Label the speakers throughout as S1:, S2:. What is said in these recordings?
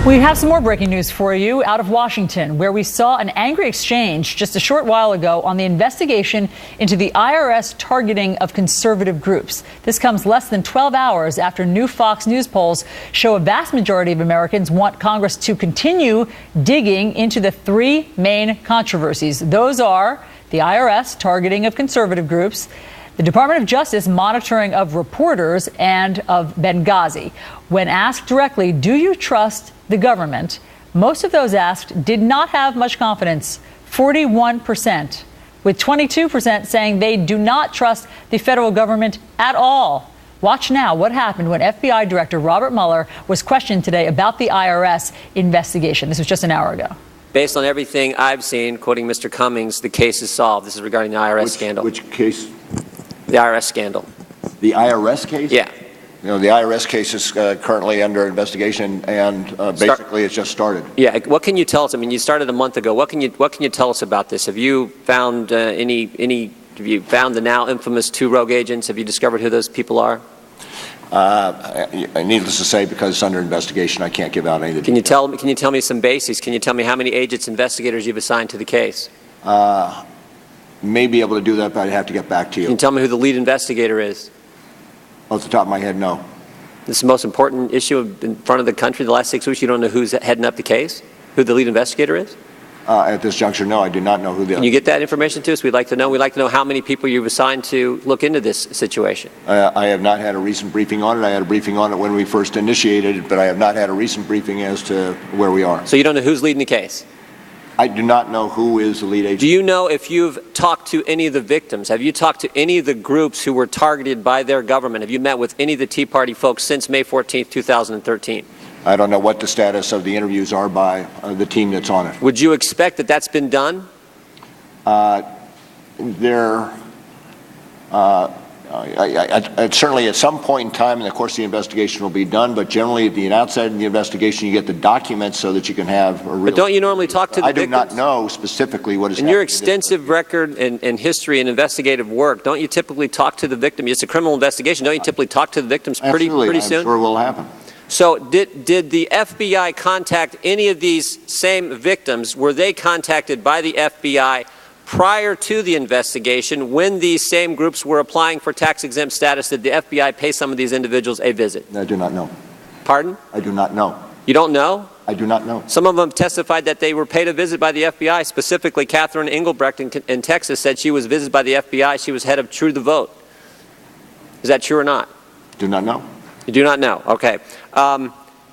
S1: We have some more breaking news for you out of Washington, where we saw an angry exchange just a short while ago on the investigation into the IRS targeting of conservative groups. This comes less than 12 hours after new Fox News polls show a vast majority of Americans want Congress to continue digging into the three main controversies. Those are the IRS targeting of conservative groups, the Department of Justice monitoring of reporters, and of Benghazi. When asked directly, do you trust the government, most of those asked did not have much confidence, 41%, with 22% saying they do not trust the federal government at all. Watch now what happened when FBI Director Robert Mueller was questioned today about the IRS investigation. This was just an hour ago.
S2: Based on everything I've seen, quoting Mr. Cummings, the case is solved. This is regarding the IRS scandal.
S3: Which case?
S2: The IRS scandal.
S3: The IRS case?
S2: Yeah.
S3: You know, the IRS case is currently under investigation, and basically it's just started.
S2: Yeah. What can you tell us? I mean, you started a month ago. What can you tell us about this? Have you found have you found the now infamous two rogue agents? Have you discovered who those people are?
S3: Needless to say, because it's under investigation, I can't give out any of the
S2: details. Can you tell me some basics? Can you tell me how many agents, investigators you've assigned to the case?
S3: May be able to do that, but I'd have to get back to you.
S2: Can you tell me who the lead investigator is?
S3: Off the top of my head, no.
S2: This is the most important issue in front of the country the last 6 weeks. You don't know who's heading up the case? Who the lead investigator is?
S3: At this juncture, no, I do not know who the...
S2: Can you get that information to us? We'd like to know. We'd like to know how many people you've assigned to look into this situation.
S3: I have not had a recent briefing on it. I had a briefing on it when we first initiated it, but I have not had a recent briefing as to where we are.
S2: So you don't know who's leading the case?
S3: I do not know who is the lead agent.
S2: Do you know if you've talked to any of the victims? Have you talked to any of the groups who were targeted by their government? Have you met with any of the Tea Party folks since May 14th, 2013?
S3: I don't know what the status of the interviews are by the team that's on it.
S2: Would you expect that that's been done?
S3: Certainly at some point in time in the course of the investigation will be done, but generally at the outside of the investigation you get the documents so that you can have a real...
S2: But don't you normally talk to the victims?
S3: I do not know specifically what is happening.
S2: In your extensive record and history and investigative work, don't you typically talk to the victim? It's a criminal investigation. Don't you typically talk to the victims pretty soon?
S3: I'm sure will happen.
S2: So did the FBI contact any of these same victims? Were they contacted by the FBI prior to the investigation when these same groups were applying for tax-exempt status? Did the FBI pay some of these individuals a visit?
S3: I do not know.
S2: Pardon?
S3: I do not know.
S2: You don't know?
S3: I do not know.
S2: Some of them testified that they were paid a visit by the FBI. Specifically, Catherine Engelbrecht in Texas said she was visited by the FBI. She was head of True the Vote. Is that true or not?
S3: Do not know.
S2: You do not know. Okay.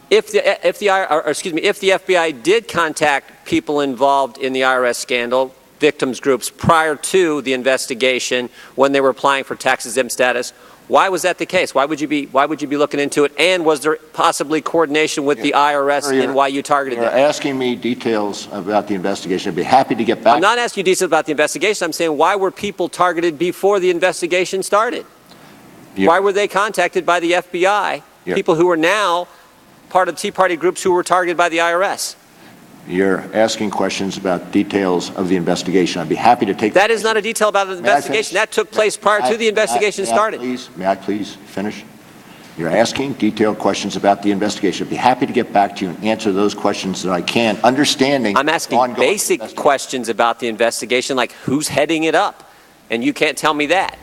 S2: If the FBI did contact people involved in the IRS scandal, victims groups, prior to the investigation when they were applying for tax-exempt status, why was that the case? Why would you be looking into it? And was there possibly coordination with the IRS and why you targeted them?
S3: You're asking me details about the investigation. I'd be happy to get back.
S2: I'm not asking you details about the investigation. I'm saying why were people targeted before the investigation started? Why were they contacted by the FBI, people who are now part of Tea Party groups who were targeted by the IRS?
S3: You're asking questions about details of the investigation. I'd be happy to take
S2: that. That is not a detail about the investigation. That took place prior to the investigation started.
S3: May I please finish? You're asking detailed questions about the investigation. I'd be happy to get back to you and answer those questions that I can, understanding.
S2: I'm asking basic questions about the investigation, like who's heading it up, and you can't tell me that.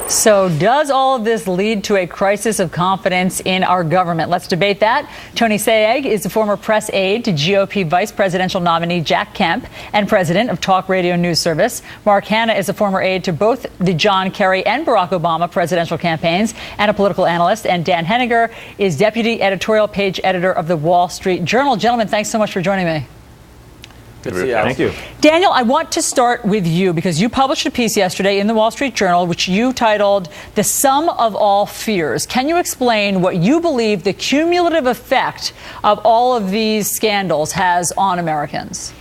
S1: So does all of this lead to a crisis of confidence in our government? Let's debate that. Tony Sayegh is the former press aide to GOP vice presidential nominee Jack Kemp and president of Talk Radio News Service. Mark Hanna is a former aide to both the John Kerry and Barack Obama presidential campaigns and a political analyst. And Dan Henniger is deputy editorial page editor of the Wall Street Journal. Gentlemen, thanks so much for joining me.
S2: Good to see you.
S4: Thank you.
S1: Daniel, I want to start with you because you published a piece yesterday in the Wall Street Journal which you titled "The Sum of All Fears." Can you explain what you believe the cumulative effect of all of these scandals has on Americans?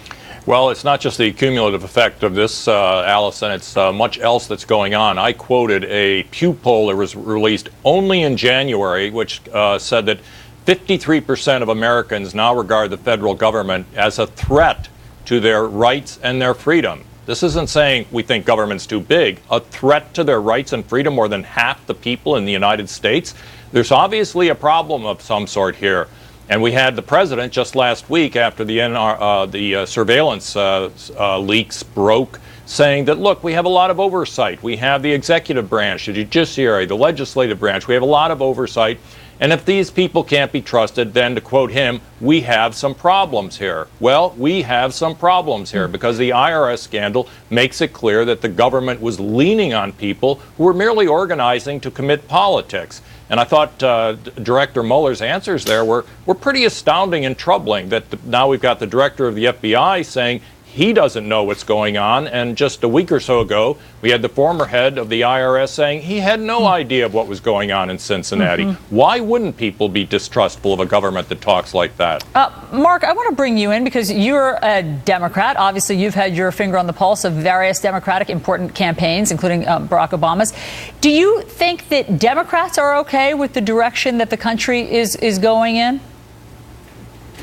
S4: Well, it's not just the cumulative effect of this, Allison. It's much else that's going on. I quoted a Pew poll that was released only in January, which said that 53% of Americans now regard the federal government as a threat to their rights and their freedom. This isn't saying we think government's too big. A threat to their rights and freedom, more than half the people in the United States. There's obviously a problem of some sort here. And we had the president just last week, after the surveillance leaks broke, saying that, look, we have a lot of oversight. We have the executive branch, the judiciary, the legislative branch. We have a lot of oversight. And if these people can't be trusted, then to quote him, we have some problems here. Well, we have some problems here because the IRS scandal makes it clear that the government was leaning on people who were merely organizing to commit politics. And I thought Director Mueller's answers there were pretty astounding and troubling, that now we've got the director of the FBI saying he doesn't know what's going on. And just a week or so ago, we had the former head of the IRS saying he had no idea of what was going on in Cincinnati. Why wouldn't people be distrustful of a government that talks like that?
S1: Mark, I want to bring you in because you're a Democrat. Obviously, you've had your finger on the pulse of various Democratic important campaigns, including Barack Obama's. Do you think that Democrats are okay with the direction that the country is going in?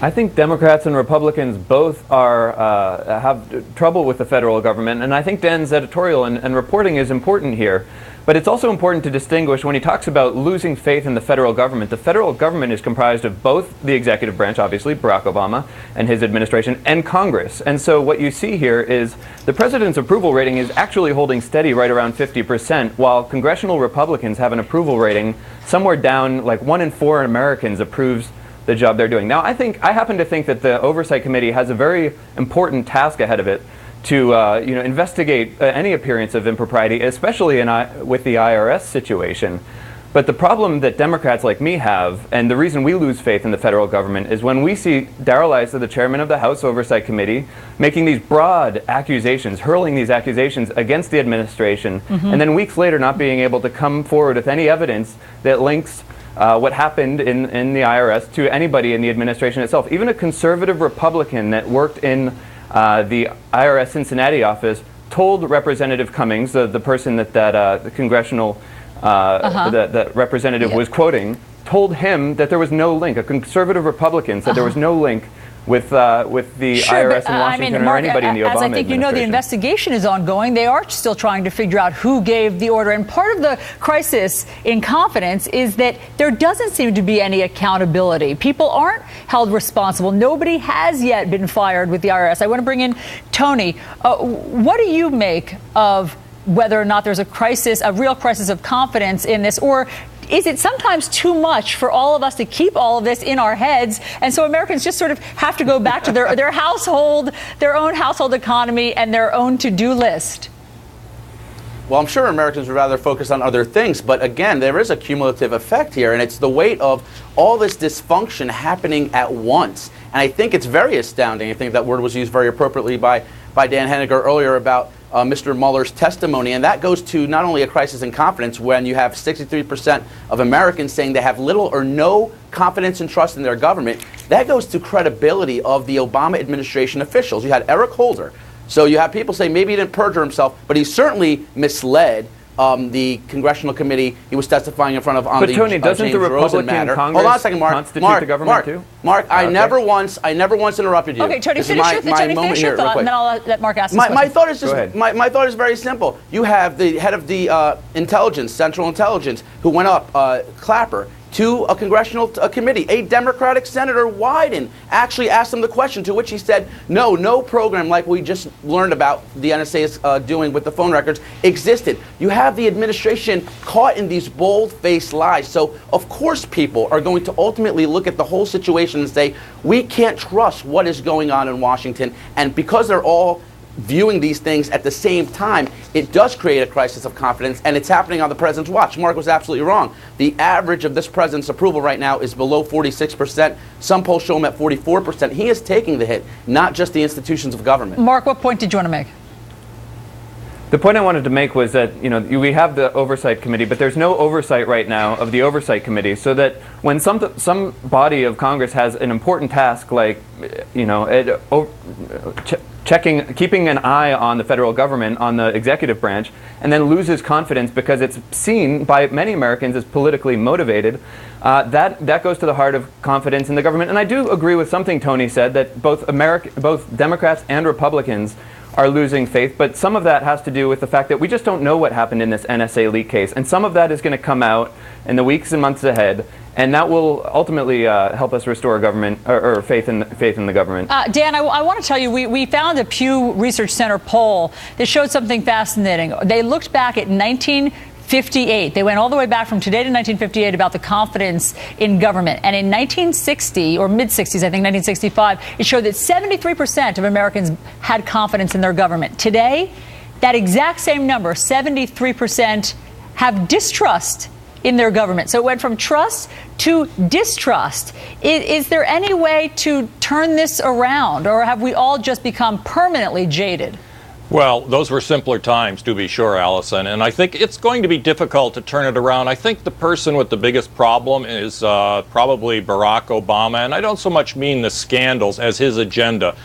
S5: I think Democrats and Republicans both have trouble with the federal government, and I think Dan's editorial and reporting is important here. But it's also important to distinguish when he talks about losing faith in the federal government. The federal government is comprised of both the executive branch, obviously, Barack Obama and his administration, and Congress. And so what you see here is the president's approval rating is actually holding steady right around 50%, while congressional Republicans have an approval rating somewhere down, like 1 in 4 Americans approves the job they're doing. Now, I happen to think that the Oversight Committee has a very important task ahead of it to investigate any appearance of impropriety, especially with the IRS situation. But the problem that Democrats like me have, and the reason we lose faith in the federal government, is when we see Darrell Issa, the chairman of the House Oversight Committee, making these broad accusations, hurling these accusations against the administration, and then weeks later not being able to come forward with any evidence that links what happened in the IRS to anybody in the administration itself. Even a conservative Republican that worked in the IRS Cincinnati office told Representative Cummings, the person that the congressional that representative was quoting, told him that there was no link. A conservative Republican said there was no link with the IRS in Washington,
S1: Mark,
S5: or anybody in the Obama
S1: as I think you know, the investigation is ongoing. They are still trying to figure out who gave the order. And part of the crisis in confidence is that there doesn't seem to be any accountability. People aren't held responsible. Nobody has yet been fired with the IRS. I want to bring in Tony. What do you make of whether or not there's a crisis, a real crisis of confidence in this, or is it sometimes too much for all of us to keep all of this in our heads? And so Americans just sort of have to go back to their household, their own household economy and their own to-do list.
S6: Well, I'm sure Americans would rather focus on other things. But again, there is a cumulative effect here, and it's the weight of all this dysfunction happening at once. And I think it's very astounding. I think that word was used very appropriately by Dan Henniger earlier about Mr. Mueller's testimony, and that goes to not only a crisis in confidence when you have 63% of Americans saying they have little or no confidence and trust in their government. That goes to credibility of the Obama administration officials. You had Eric Holder. So you have people say maybe he didn't perjure himself, but he certainly misled the congressional committee he was testifying in front of on the
S5: Tony, doesn't
S6: James
S5: the Republican
S6: Rosen matter.
S5: Congress
S6: Hold on a second, Mark.
S5: constitute the government too?
S6: Mark, I never once interrupted you.
S1: Okay, Tony,
S6: This is
S1: finish your thought, and then I'll let Mark ask his
S6: my
S1: question.
S6: thought is just my thought is very simple. You have the head of the intelligence, Central Intelligence, who went up, Clapper, to a congressional committee. A Democratic Senator Wyden actually asked him the question, to which he said, no program like we just learned about the NSA is doing with the phone records existed. You have the administration caught in these bold-faced lies. So, of course, people are going to ultimately look at the whole situation and say, we can't trust what is going on in Washington. And because they're all viewing these things at the same time, it does create a crisis of confidence, and it's happening on the president's watch. Mark was absolutely wrong. The average of this president's approval right now is below 46%. Some polls show him at 44%. He is taking the hit, not just the institutions of government.
S1: Mark, what point did you want to make?
S5: The point I wanted to make was that, we have the Oversight Committee, but there's no oversight right now of the Oversight Committee, so that when some body of Congress has an important task like, keeping an eye on the federal government, on the executive branch, and then loses confidence because it's seen by many Americans as politically motivated, that goes to the heart of confidence in the government. And I do agree with something Tony said, that both Democrats and Republicans are losing faith, but some of that has to do with the fact that we just don't know what happened in this NSA leak case, and some of that is going to come out in the weeks and months ahead, and that will ultimately help us restore government or faith in the government.
S1: Dan, I want to tell you, we found a Pew Research Center poll that showed something fascinating. They looked back at 1958. They went all the way back from today to 1958 about the confidence in government. And in 1960, or mid-60s, I think 1965, it showed that 73% of Americans had confidence in their government. Today, that exact same number, 73%, have distrust in their government. So it went from trust to distrust. Is there any way to turn this around, or have we all just become permanently jaded?
S4: Well, those were simpler times, to be sure, Allison, and I think it's going to be difficult to turn it around. I think the person with the biggest problem is probably Barack Obama, and I don't so much mean the scandals as his agenda.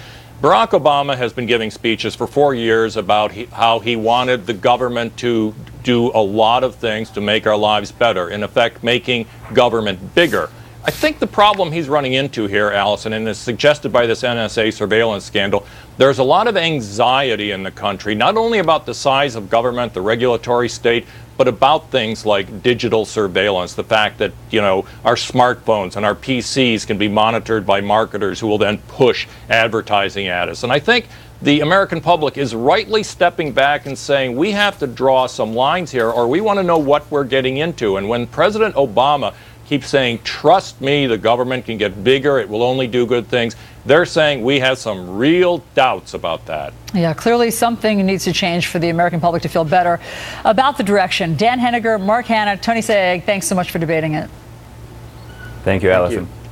S4: Barack Obama has been giving speeches for 4 years about how he wanted the government to do a lot of things to make our lives better, in effect making government bigger. I think the problem he's running into here, Allison, and is suggested by this NSA surveillance scandal, there's a lot of anxiety in the country, not only about the size of government, the regulatory state, but about things like digital surveillance, the fact that, you know, our smartphones and our PCs can be monitored by marketers who will then push advertising at us. And I think the American public is rightly stepping back and saying we have to draw some lines here, or we want to know what we're getting into. And when President Obama keeps saying, trust me, the government can get bigger, it will only do good things, they're saying we have some real doubts about that.
S1: Yeah, clearly something needs to change for the American public to feel better about the direction. Dan Henniger, Mark Hanna, Tony Saig, thanks so much for debating it.
S5: Thank you, Allison. Thank you.